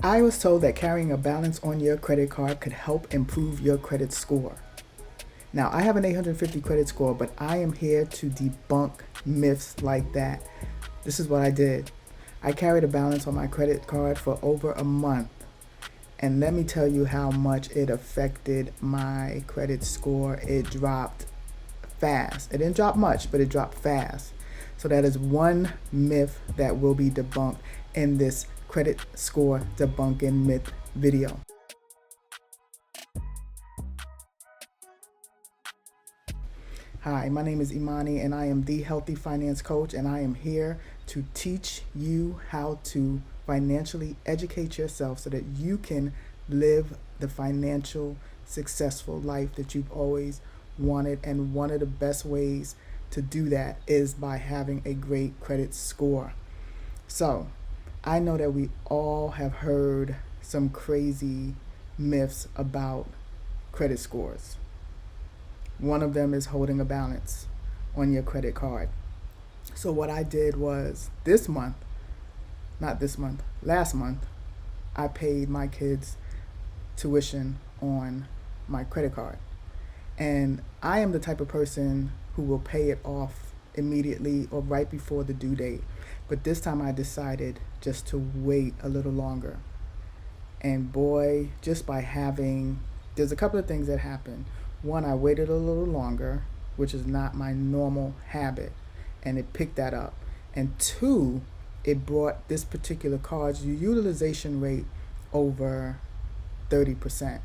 I was told that carrying a balance on your credit card could help improve your credit score. Now, I have an 850 credit score, but I am here to debunk myths like that. This is what I did. I carried a balance on my credit card for over a month. And let me tell you how much it affected my credit score. It dropped fast. It didn't drop much, but it dropped fast. So that is one myth that will be debunked in this credit score debunking myth video. Hi, my name is Imani and I am the Healthy Finance Coach, and I am here to teach you how to financially educate yourself so that you can live the financial successful life that you've always wanted. And one of the best ways to do that is by having a great credit score. So I know that we all have heard some crazy myths about credit scores. One of them is holding a balance on your credit card. So what I did was last month, I paid my kids' tuition on my credit card. And I am the type of person who will pay it off immediately or right before the due date. But this time I decided just to wait a little longer. And boy, just by there's a couple of things that happened. One, I waited a little longer, which is not my normal habit, and it picked that up. And two, it brought this particular card's utilization rate over 30%.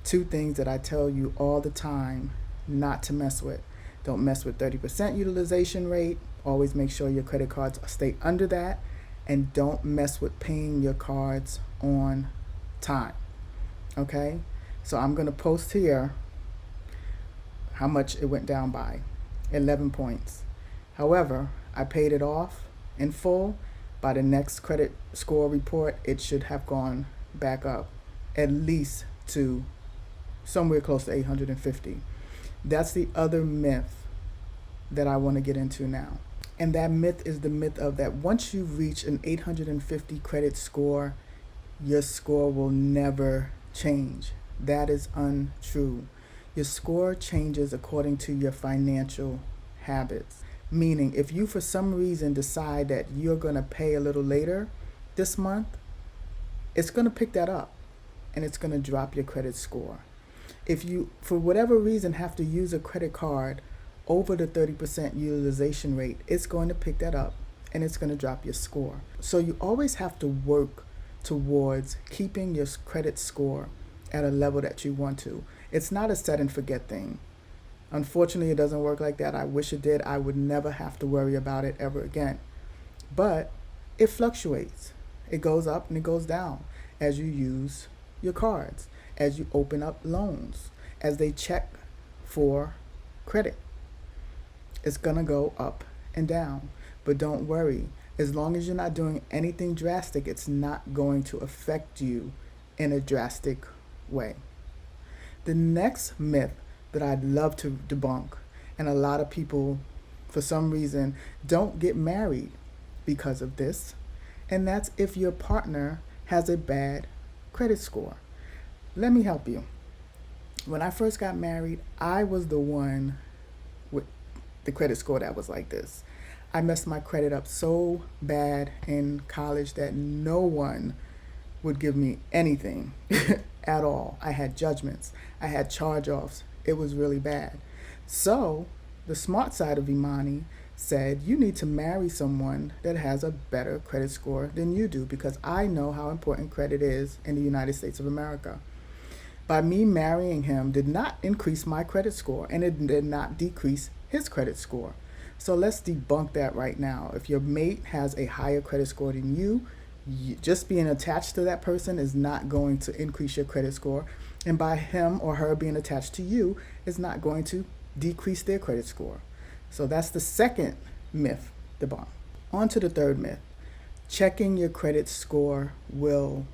Two things that I tell you all the time not to mess with. Don't mess with 30% utilization rate. Always make sure your credit cards stay under that. And don't mess with paying your cards on time. Okay? So I'm going to post here how much it went down by, 11 points. However, I paid it off in full. By the next credit score report, it should have gone back up at least to somewhere close to 850. That's the other myth that I want to get into now. And that myth is the myth of that once you reach an 850 credit score, your score will never change. That is untrue. Your score changes according to your financial habits. Meaning, if you for some reason decide that you're going to pay a little later this month, it's going to pick that up and it's going to drop your credit score. If you, for whatever reason, have to use a credit card over the 30% utilization rate, it's going to pick that up and it's going to drop your score. So you always have to work towards keeping your credit score at a level that you want to. It's not a set and forget thing. Unfortunately, it doesn't work like that. I wish it did. I would never have to worry about it ever again. But it fluctuates. It goes up and it goes down as you use your cards, as you open up loans, as they check for credit. It's going to go up and down. But don't worry. As long as you're not doing anything drastic, it's not going to affect you in a drastic way. The next myth that I'd love to debunk, and a lot of people for some reason don't get married because of this, and that's if your partner has a bad credit score. Let me help you. When I first got married, I was the one with the credit score that was like this. I messed my credit up so bad in college that no one would give me anything at all. I had judgments. I had charge-offs. It was really bad. So the smart side of Imani said, you need to marry someone that has a better credit score than you do, because I know how important credit is in the United States of America. By me marrying him did not increase my credit score, and it did not decrease his credit score. So let's debunk that right now. If your mate has a higher credit score than you, just being attached to that person is not going to increase your credit score. And by him or her being attached to you is not going to decrease their credit score. So that's the second myth debunked. On to the third myth. Checking your credit score will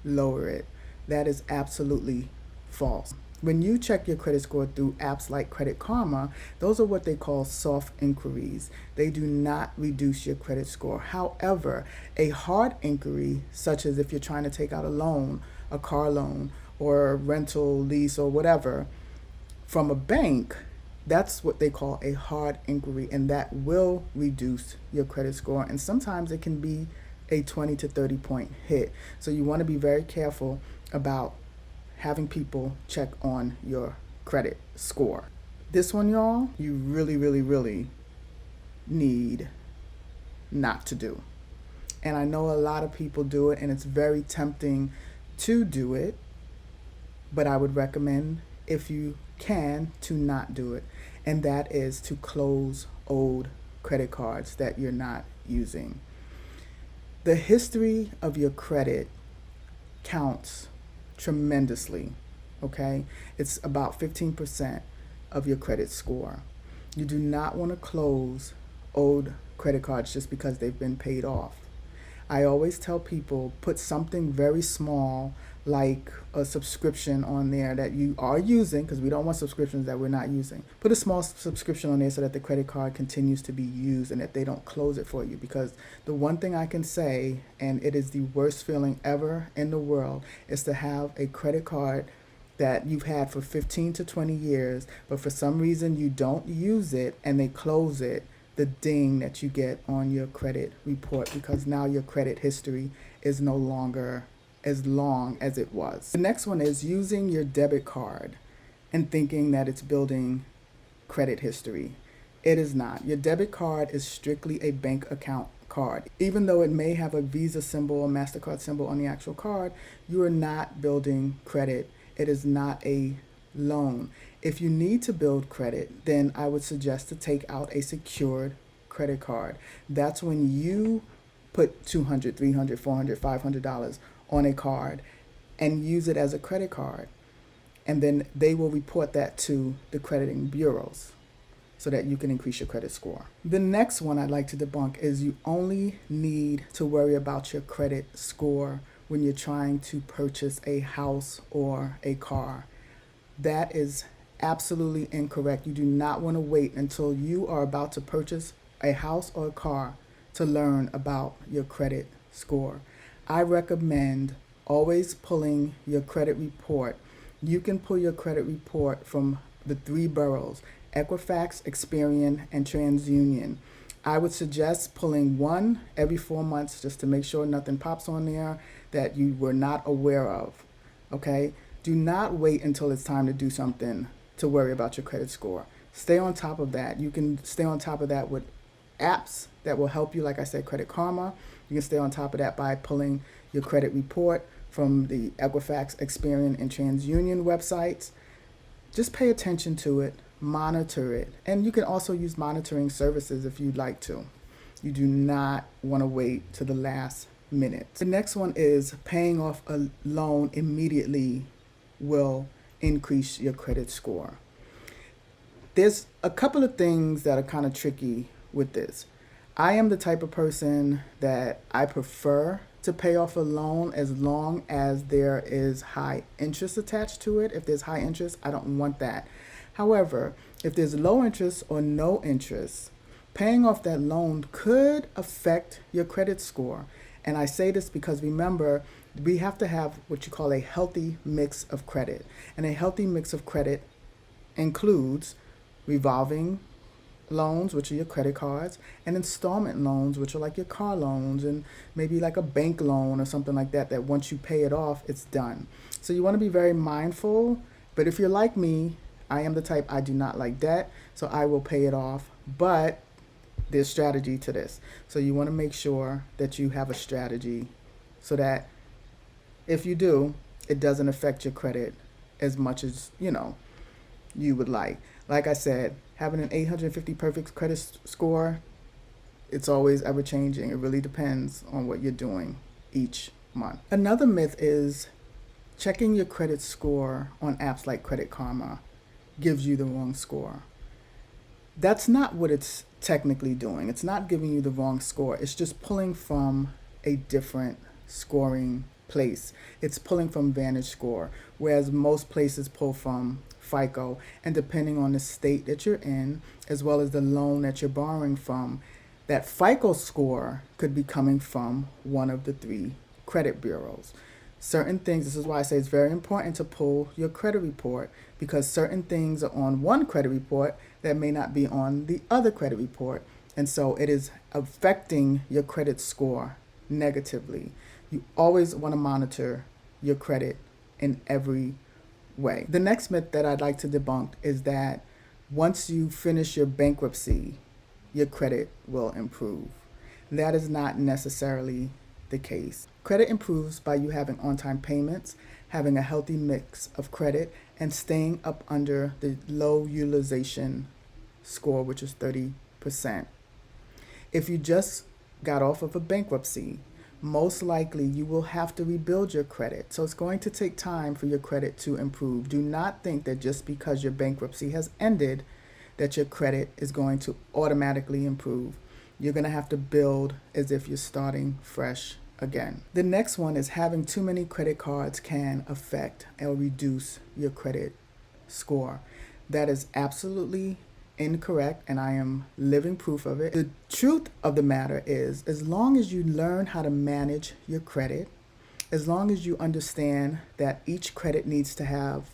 lower it. That is absolutely false. When you check your credit score through apps like Credit Karma, those are what they call soft inquiries. They do not reduce your credit score. However, a hard inquiry, such as if you're trying to take out a loan, a car loan, or a rental lease or whatever, from a bank, that's what they call a hard inquiry, and that will reduce your credit score. And sometimes it can be a 20 to 30 point hit. So you want to be very careful about having people check on your credit score. This one, y'all, you really, really, really need not to do. And I know a lot of people do it, and it's very tempting to do it, but I would recommend, if you can, to not do it. And that is to close old credit cards that you're not using. The history of your credit counts tremendously, okay? It's about 15% of your credit score. You do not want to close old credit cards just because they've been paid off. I always tell people, put something very small like a subscription on there that you are using, because we don't want subscriptions that we're not using. Put a small subscription on there so that the credit card continues to be used and that they don't close it for you. Because the one thing I can say, and it is the worst feeling ever in the world, is to have a credit card that you've had for 15 to 20 years, but for some reason you don't use it and they close it. The ding that you get on your credit report, because now your credit history is no longer as long as it was. The next one is using your debit card and thinking that it's building credit history. It is not. Your debit card is strictly a bank account card. Even though it may have a Visa symbol or MasterCard symbol on the actual card, you are not building credit. It is not a loan. If you need to build credit, then I would suggest to take out a secured credit card. That's when you put $200, $300, $400, $500 on a card and use it as a credit card. And then they will report that to the crediting bureaus so that you can increase your credit score. The next one I'd like to debunk is you only need to worry about your credit score when you're trying to purchase a house or a car. That is absolutely incorrect. You do not want to wait until you are about to purchase a house or a car to learn about your credit score. I recommend always pulling your credit report. You can pull your credit report from the 3 bureaus: Equifax, Experian, and TransUnion. I would suggest pulling one every 4 months just to make sure nothing pops on there that you were not aware of, okay? Do not wait until it's time to do something to worry about your credit score. Stay on top of that. You can stay on top of that with apps that will help you, like I said, Credit Karma. You can stay on top of that by pulling your credit report from the Equifax, Experian, and TransUnion websites. Just pay attention to it, monitor it, and you can also use monitoring services if you'd like to. You do not want to wait to the last minute. The next one is paying off a loan immediately will increase your credit score. There's a couple of things that are kind of tricky with this. I am the type of person that I prefer to pay off a loan as long as there is high interest attached to it. If there's high interest, I don't want that. However, if there's low interest or no interest, paying off that loan could affect your credit score. And I say this because, remember, we have to have what you call a healthy mix of credit. And a healthy mix of credit includes revolving loans, which are your credit cards, and installment loans, which are like your car loans, and maybe like a bank loan or something like that, that once you pay it off, it's done. So you want to be very mindful. But if you're like me, I am the type, I do not like debt, so I will pay it off. But there's strategy to this. So you want to make sure that you have a strategy so that if you do, it doesn't affect your credit as much as, you would like. Like I said, having an 850 perfect credit score, it's always ever changing. It really depends on what you're doing each month. Another myth is checking your credit score on apps like Credit Karma gives you the wrong score. That's not what it's technically doing. It's not giving you the wrong score. It's just pulling from a different scoring place. It's pulling from Vantage Score, whereas most places pull from FICO. And depending on the state that you're in, as well as the loan that you're borrowing from, that FICO score could be coming from one of the three credit bureaus. Certain things, this is why I say it's very important to pull your credit report, because certain things are on one credit report that may not be on the other credit report. And so it is affecting your credit score negatively. You always want to monitor your credit in every way. The next myth that I'd like to debunk is that once you finish your bankruptcy, your credit will improve. That is not necessarily the case. Credit improves by you having on-time payments, having a healthy mix of credit, and staying up under the low utilization score, which is 30%. If you just got off of a bankruptcy, most likely you will have to rebuild your credit. So it's going to take time for your credit to improve. Do not think that just because your bankruptcy has ended, that your credit is going to automatically improve. You're going to have to build as if you're starting fresh again. The next one is having too many credit cards can affect or reduce your credit score. That is absolutely incorrect, and I am living proof of it. The truth of the matter is, as long as you learn how to manage your credit, as long as you understand that each credit needs to have,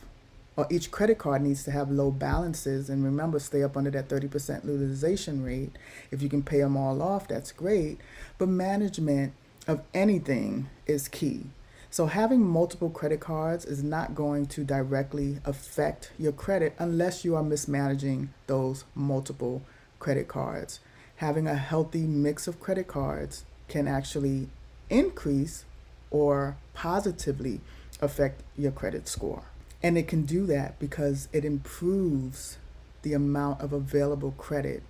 or each credit card needs to have low balances, and remember, stay up under that 30% utilization rate. If you can pay them all off, that's great. But management of anything is key. So having multiple credit cards is not going to directly affect your credit unless you are mismanaging those multiple credit cards. Having a healthy mix of credit cards can actually increase or positively affect your credit score. And it can do that because it improves the amount of available credit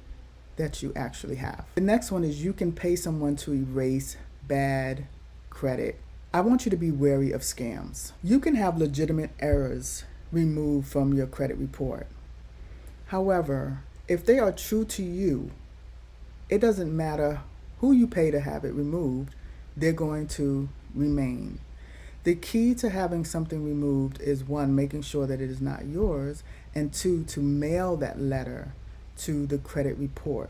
that you actually have. The next one is you can pay someone to erase bad credit. I want you to be wary of scams. You can have legitimate errors removed from your credit report. However, if they are true to you, it doesn't matter who you pay to have it removed, they're going to remain. The key to having something removed is, one, making sure that it is not yours, and two, to mail that letter to the credit report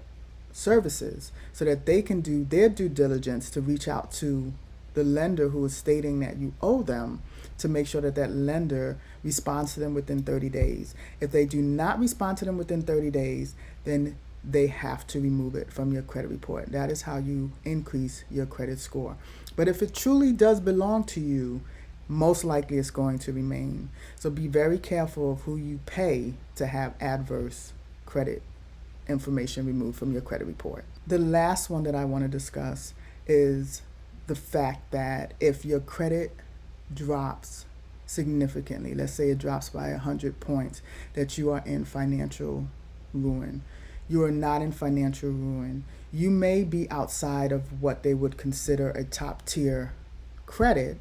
services so that they can do their due diligence to reach out to the lender who is stating that you owe them, to make sure that that lender responds to them within 30 days. If they do not respond to them within 30 days, then they have to remove it from your credit report. That is how you increase your credit score. But if it truly does belong to you, most likely it's going to remain. So be very careful of who you pay to have adverse credit information removed from your credit report. The last one that I want to discuss is the fact that if your credit drops significantly, let's say it drops by 100 points, that you are in financial ruin. You are not in financial ruin. You may be outside of what they would consider a top tier credit,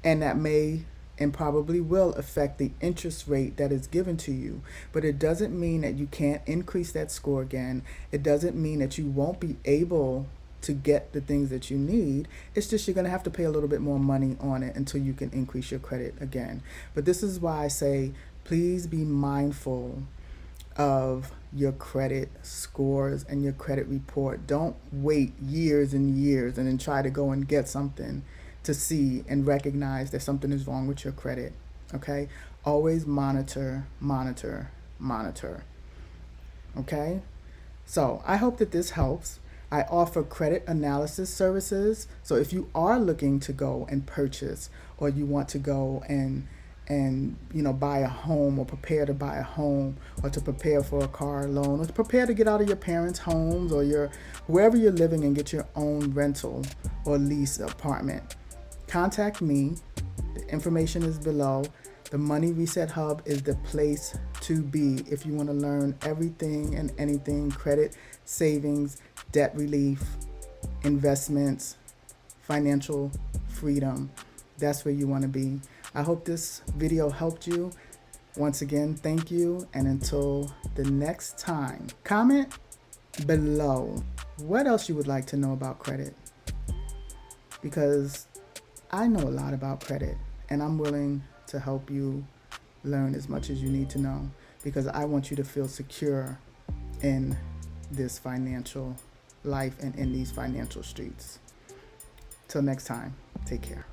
and that may and probably will affect the interest rate that is given to you. But it doesn't mean that you can't increase that score again. It doesn't mean that you won't be able to get the things that you need. It's just you're going to have to pay a little bit more money on it until you can increase your credit again. But this is why I say, please be mindful of your credit scores and your credit report. Don't wait years and years and then try to go and get something to see and recognize that something is wrong with your credit. Okay? Always monitor, monitor, monitor. Okay? So I hope that this helps. I offer credit analysis services. So if you are looking to go and purchase, or you want to go and buy a home, or prepare to buy a home, or to prepare for a car loan, or to prepare to get out of your parents' homes or your wherever you're living and get your own rental or lease apartment, contact me. The information is below. The Money Reset Hub is the place to be if you want to learn everything and anything credit, savings, debt relief, investments, financial freedom. That's where you want to be. I hope this video helped you. Once again, thank you. And until the next time, comment below what else you would like to know about credit. Because I know a lot about credit, and I'm willing to help you learn as much as you need to know because I want you to feel secure in this financial life and in these financial streets. Till next time, take care.